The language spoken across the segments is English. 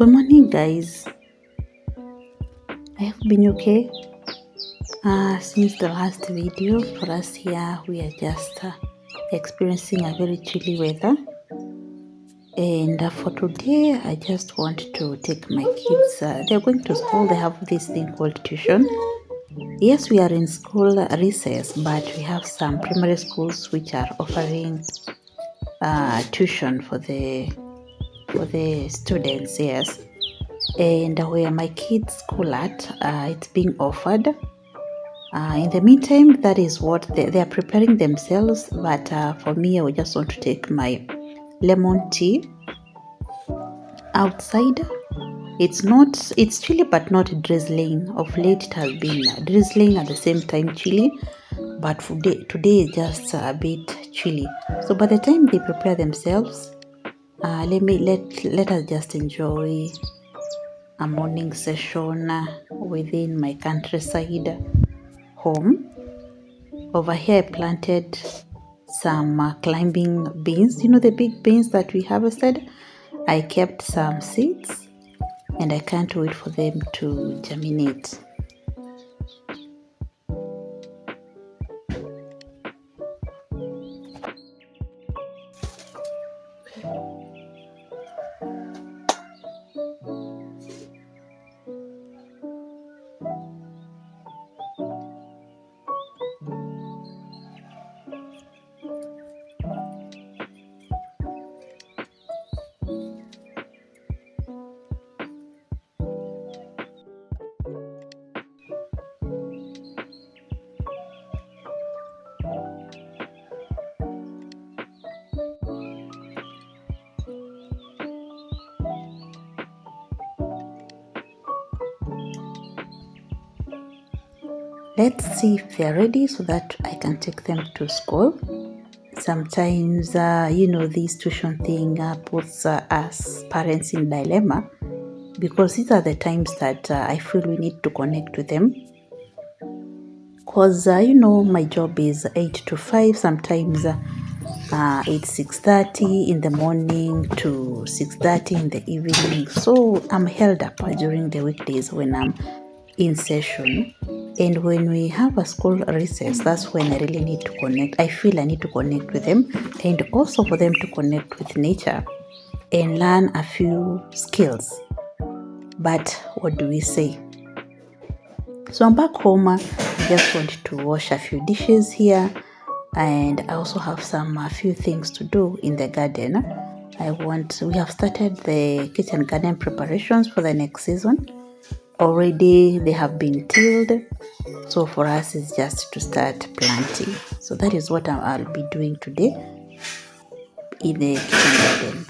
Good morning, guys. I have been okay since the last video. For us here, we are just experiencing a very chilly weather. And for today, I just want to take my kids. They're going to school. They have this thing called tuition. Yes, we are in school recess, but we have some primary schools which are offering tuition for the students. Yes. And where my kids school at, it's being offered. In the meantime, that is what they are preparing themselves. But for me, I just want to take my lemon tea outside. It's chilly, but not drizzling. Of late, it has been drizzling at the same time chilly. But today is just a bit chilly. So by the time they prepare themselves, let us just enjoy a morning session within my countryside home. Over here I planted some climbing beans, the big beans that we harvested. I kept some seeds and I can't wait for them to germinate. Let's see if they're ready so that I can take them to school. Sometimes, this tuition thing puts us parents in dilemma, because these are the times that I feel we need to connect with them. Because, my job is 8 to 5. Sometimes it's 6:30 in the morning to 6:30 in the evening. So I'm held up during the weekdays when I'm in session. And when we have a school recess, that's when I really need to connect. I feel I need to connect with them, and also for them to connect with nature and learn a few skills. But what do we say? So I'm back home. I just want to wash a few dishes here, and I also have a few things to do in the garden. We have started the kitchen garden preparations for the next season. Already they have been tilled, so for us it's just to start planting. So that is what I'll be doing today in the kitchen garden.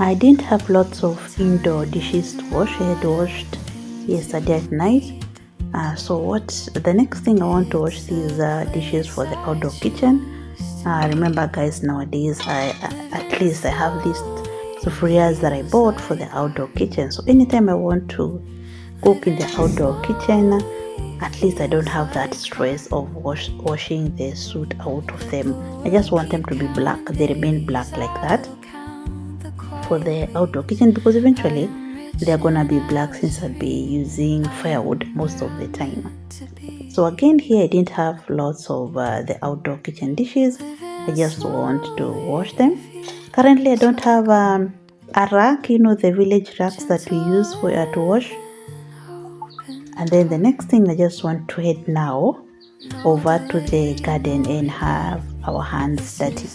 I didn't have lots of indoor dishes to wash. I had washed yesterday at night. So what the next thing I want to wash these dishes for the outdoor kitchen. Remember guys, nowadays I at least I have these sufurias that I bought for the outdoor kitchen. So anytime I want to cook in the outdoor kitchen, at least I don't have that stress of washing the soot out of them. I just want them to be black. They remain black like that for the outdoor kitchen, because eventually they're gonna be black since I'll be using firewood most of the time. So again, here I didn't have lots of the outdoor kitchen dishes. I just want to wash them. Currently I don't have a rack, the village racks that we use for to wash. And then the next thing, I just want to head now over to the garden and have our hands dirty.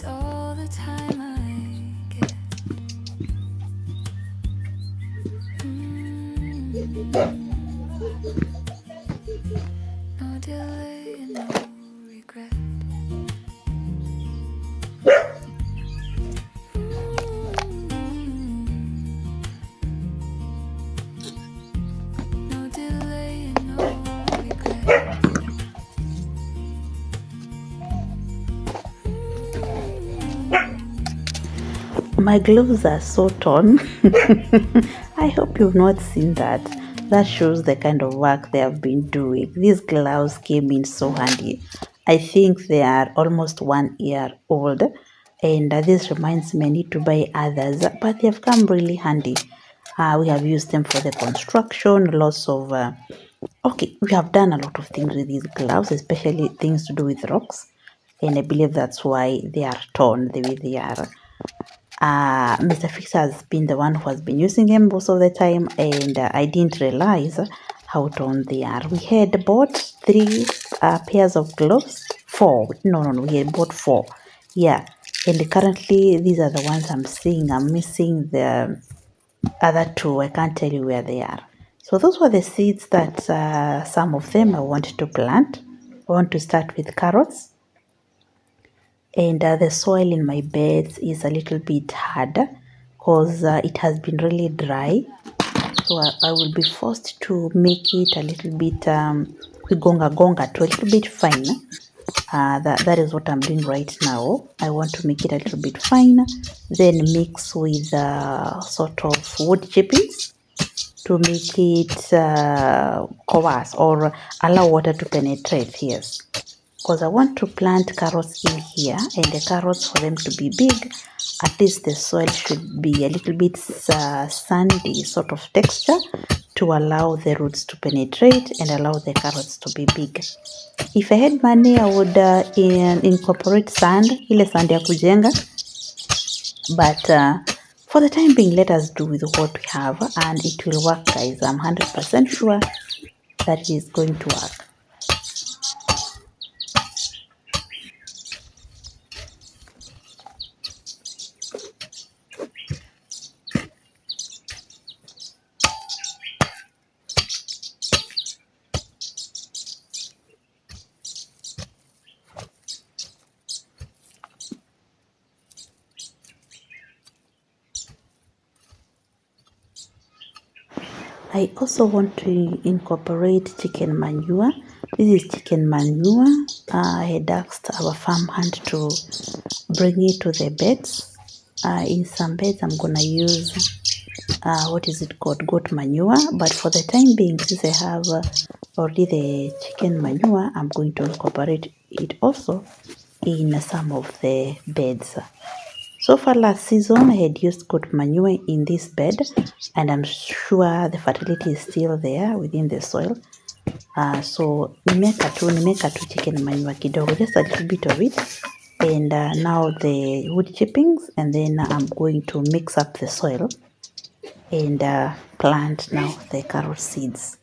My gloves are so torn. I hope you've not seen that. That shows the kind of work they have been doing. These gloves came in so handy. I think they are almost 1 year old, and this reminds me I need to buy others, but they have come really handy. We have used them for the construction, lots of okay, we have done a lot of things with these gloves, especially things to do with rocks, and I believe that's why they are torn the way they are. Mr. Fix has been the one who has been using them most of the time, and I didn't realize how torn they are. We had bought 3 pairs of gloves. Four. No, we had bought 4. Yeah, and currently these are the ones I'm seeing. I'm missing the other 2. I can't tell you where they are. So those were the seeds that some of them I want to plant. I want to start with carrots, and the soil in my beds is a little bit harder because it has been really dry, so I will be forced to make it a little bit gonga to a little bit fine. That is what I'm doing right now. I want to make it a little bit fine, then mix with sort of wood chippings to make it coarse or allow water to penetrate. Yes, because I want to plant carrots in here, and the carrots, for them to be big, at least the soil should be a little bit sandy sort of texture to allow the roots to penetrate and allow the carrots to be big. If I had money, I would incorporate sand, ile sand ya kujenga, but for the time being, let us do with what we have, and it will work, guys. I'm 100% sure that it is going to work. I also want to incorporate chicken manure. This is chicken manure. I had asked our farmhand to bring it to the beds. In some beds, I'm gonna use what is it called, goat manure. But for the time being, since I have already the chicken manure, I'm going to incorporate it also in some of the beds. So far last season, I had used goat manure in this bed, and I'm sure the fertility is still there within the soil. So nimeka tu chicken manure kidogo, just a little bit of it, and now the wood chippings, and then I'm going to mix up the soil and plant now the carrot seeds.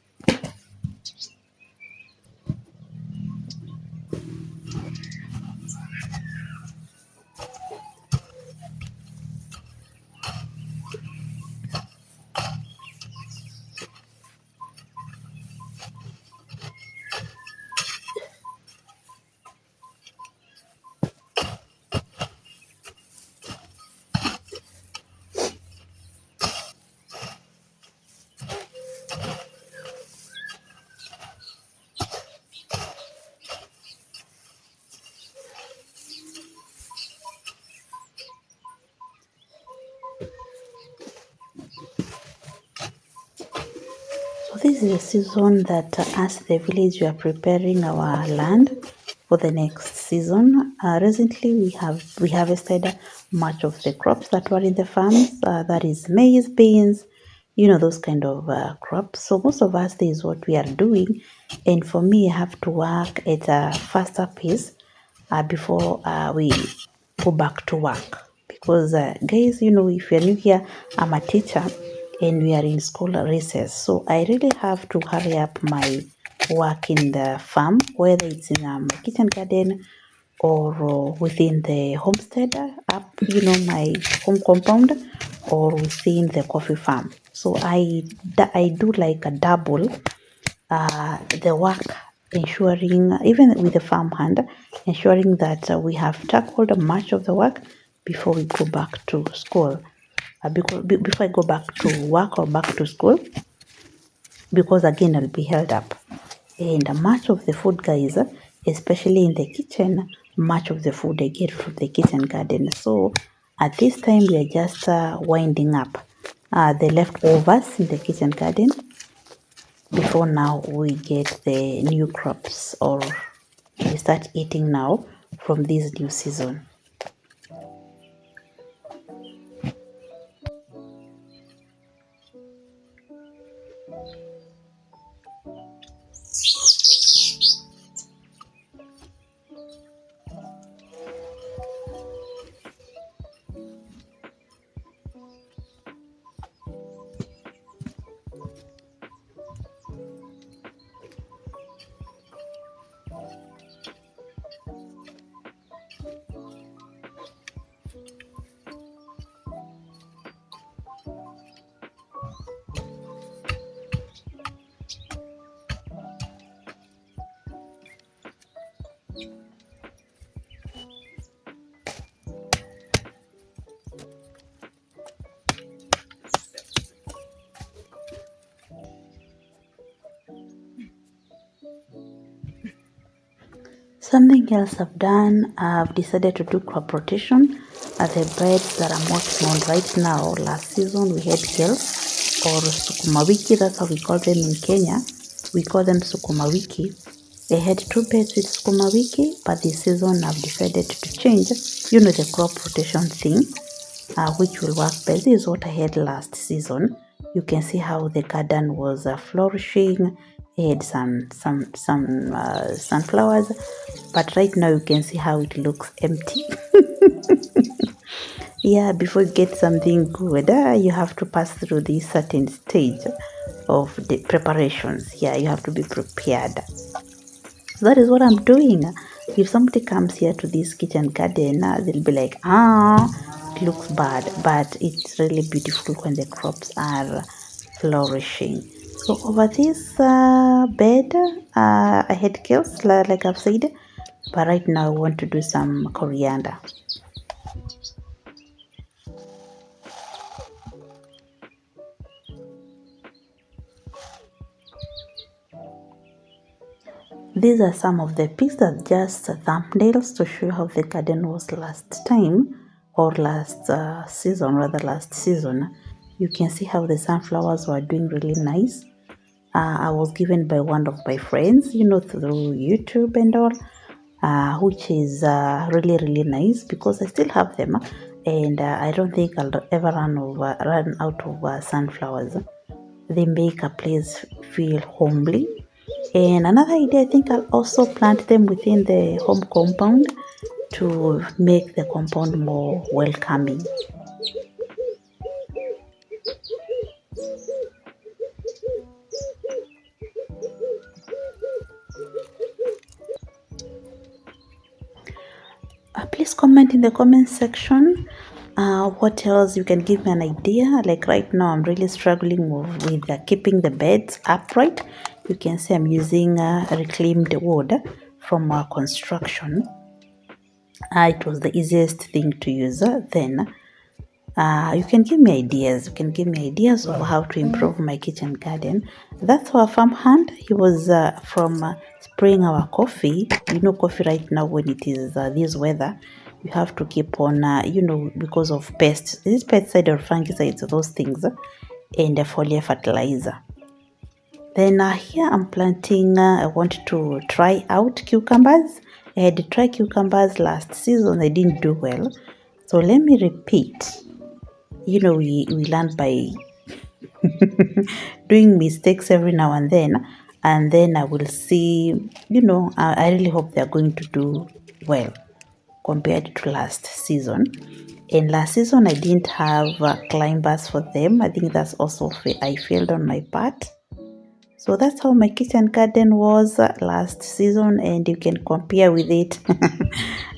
this is a season that as the village we are preparing our land for the next season. Recently we harvested much of the crops that were in the farms. That is maize, beans, those kind of crops. So most of us, this is what we are doing. And for me, I have to work at a faster pace before we go back to work. Because guys, if you're new here, I'm a teacher and we are in school recess. So I really have to hurry up my work in the farm, whether it's in my kitchen garden or within the homestead, up, my home compound, or within the coffee farm. So I do like a double the work, ensuring, even with the farmhand, ensuring that we have tackled much of the work before we go back to school. Before I go back to work or back to school, because again I'll be held up. And much of the food, guys, especially in the kitchen, much of the food I get from the kitchen garden. So at this time we are just winding up the leftovers in the kitchen garden before now we get the new crops, or we start eating now from this new season. Something else I've done, I've decided to do crop rotation at the beds that are most known right now. Last season we had kales or sukuma wiki, that's how we call them in Kenya. We call them sukuma wiki. I had two beds with sukuma wiki, but this season I've decided to change, the crop rotation thing, which will work best. This is what I had last season. You can see how the garden was flourishing. I had some sunflowers, but right now you can see how it looks empty. Yeah, before you get something good, you have to pass through this certain stage of the preparations. Yeah, you have to be prepared. So that is what I'm doing. If somebody comes here to this kitchen garden, they'll be like, it looks bad, but it's really beautiful when the crops are flourishing. So over this bed, I had kales, like I've said, but right now I want to do some coriander. These are some of the pics that just thumbnails to show how the garden was last time, or last season. You can see how the sunflowers were doing really nice. I was given by one of my friends, through YouTube and all, which is really, really nice, because I still have them, and I don't think I'll ever run out of sunflowers. They make a place feel homely. And another idea, I think I'll also plant them within the home compound to make the compound more welcoming. Please comment in the comment section what else. You can give me an idea. Like right now I'm really struggling with keeping the beds upright. You can see I'm using reclaimed wood from construction. It was the easiest thing to use then. You can give me ideas. You can give me ideas of how to improve my kitchen garden. That's our farmhand. He was from spraying our coffee. Coffee right now, when it is this weather, you have to keep on, because of pests. This pesticide or fungicides, those things, and the foliar fertilizer. Then here I'm planting, I want to try out cucumbers. I had tried cucumbers last season, they didn't do well. So let me repeat. We learn by doing mistakes every now and then I will see, I really hope they're going to do well compared to last season. And last season I didn't have climbers for them. I think that's also I failed on my part. So that's how my kitchen garden was last season, and you can compare with it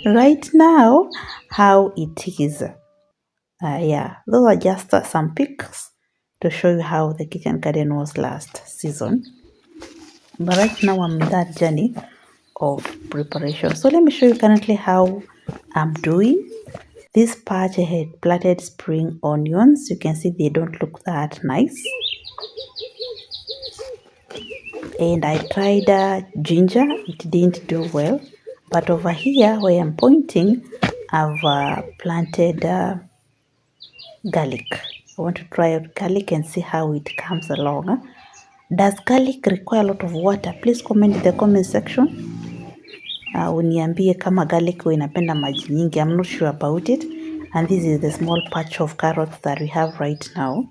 right now how it is. Yeah, those are just some pics to show you how the kitchen garden was last season. But right now I'm in that journey of preparation. So let me show you currently how I'm doing. This patch I had planted spring onions. You can see they don't look that nice. And I tried ginger. It didn't do well. But over here where I'm pointing, I've planted garlic. I want to try out garlic and see how it comes along. Does garlic require a lot of water? Please comment in the comment section. Uniambie kama garlic huwa inapenda maji nyingi. I'm not sure about it. And this is the small patch of carrots that we have right now,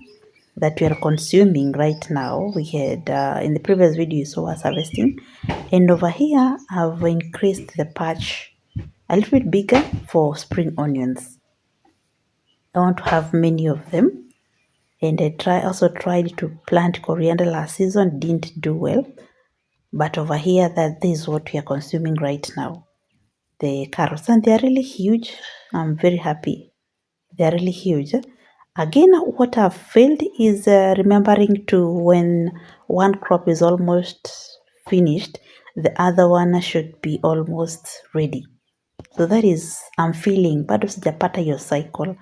that we are consuming right now. We had in the previous video you saw us harvesting. And over here I've increased the patch a little bit bigger for spring onions. I want to have many of them. And I also tried to plant coriander last season, didn't do well. But over here, this is what we are consuming right now. The carrots, and they are really huge. I'm very happy. They are really huge. Again, what I've failed is remembering to, when one crop is almost finished, the other one should be almost ready. So that is, I'm feeling bado sijapata hiyo cycle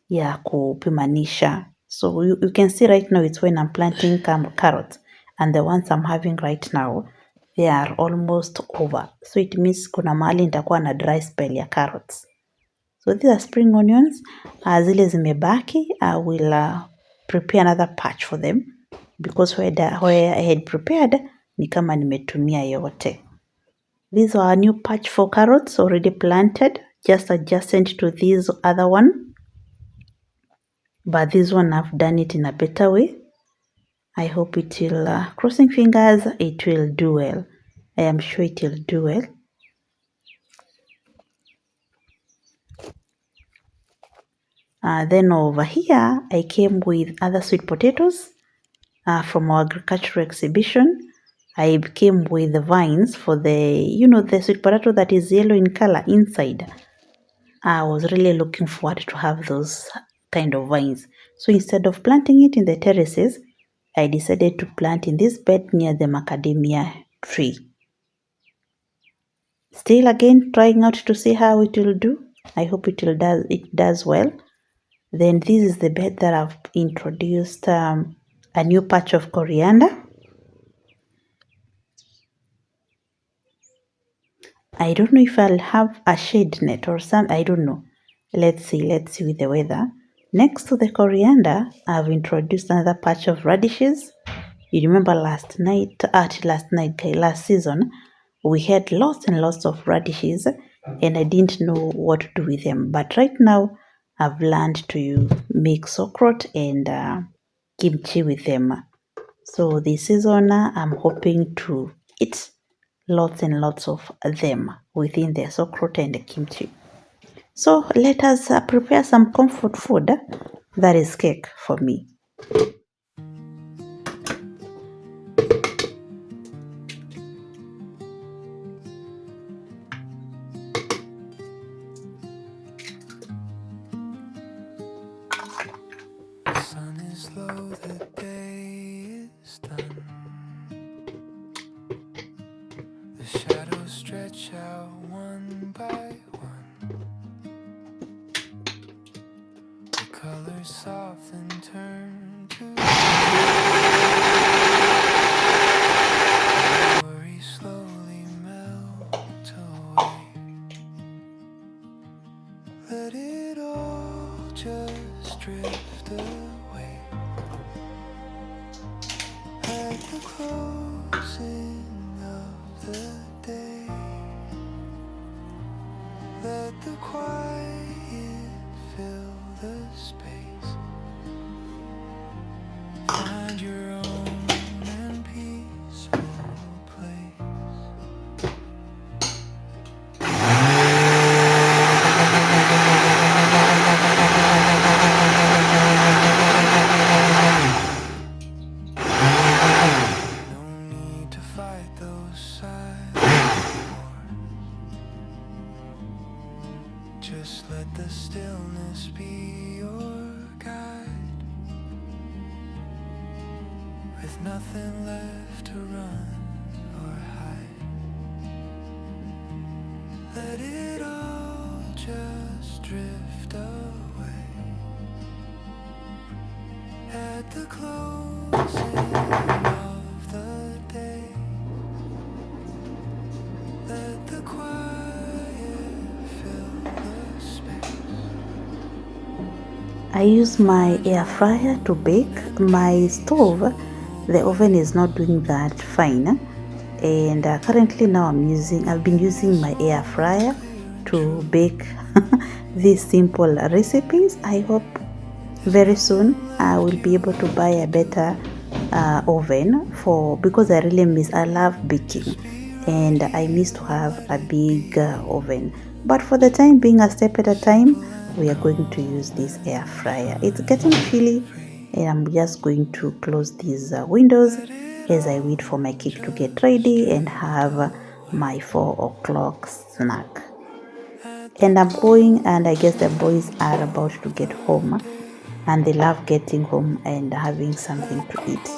ya kupimanisha. So you can see right now it's when I'm planting carrots, and the ones I'm having right now, they are almost over. So it means kuna mahali nitakuwa na dry spell ya carrots. So these are spring onions. Zile zimebaki, I will prepare another patch for them, because where I had prepared ni kama nimetumia yote. These are a new patch for carrots already planted, just adjacent to this other one. But this one I've done it in a better way. I hope it will, crossing fingers, it will do well. I am sure it will do well. Then over here, I came with other sweet potatoes from our agricultural exhibition. I came with the vines for the sweet potato that is yellow in color inside. I was really looking forward to have those kind of vines. So instead of planting it in the terraces, I decided to plant in this bed near the macadamia tree. Still again trying out to see how it will do. I hope it does well. Then this is the bed that I've introduced a new patch of coriander. I don't know if I'll have a shade net or some, I don't know. Let's see with the weather. Next to the coriander, I've introduced another patch of radishes. You remember last season, we had lots and lots of radishes, and I didn't know what to do with them. But right now, I've learned to make sauerkraut and kimchi with them. So this season, I'm hoping to eat lots and lots of them within the sauerkraut and the kimchi. So let us prepare some comfort food. That is cake for me. The sun is low, the day is done. The shadows stretch out one by one. The colors soften, turn to closing of the day. Let the quiet fill the space. Find your own and peaceful place. No need to fight those silent wars. Just let the stillness be your guide. With nothing left to run or hide, let it all just drift away. At the closing of the day, let the quiet fill the space. I use my air fryer to bake. My stove, the oven is not doing that fine, and currently now I've been using my air fryer to bake these simple recipes. I hope very soon I will be able to buy a better oven because I love baking and I miss to have a big oven. But for the time being, a step at a time, we are going to use this air fryer. It's getting chilly and I'm just going to close these windows as I wait for my cake to get ready and have my 4 o'clock snack. And I'm going, and I guess the boys are about to get home and they love getting home and having something to eat.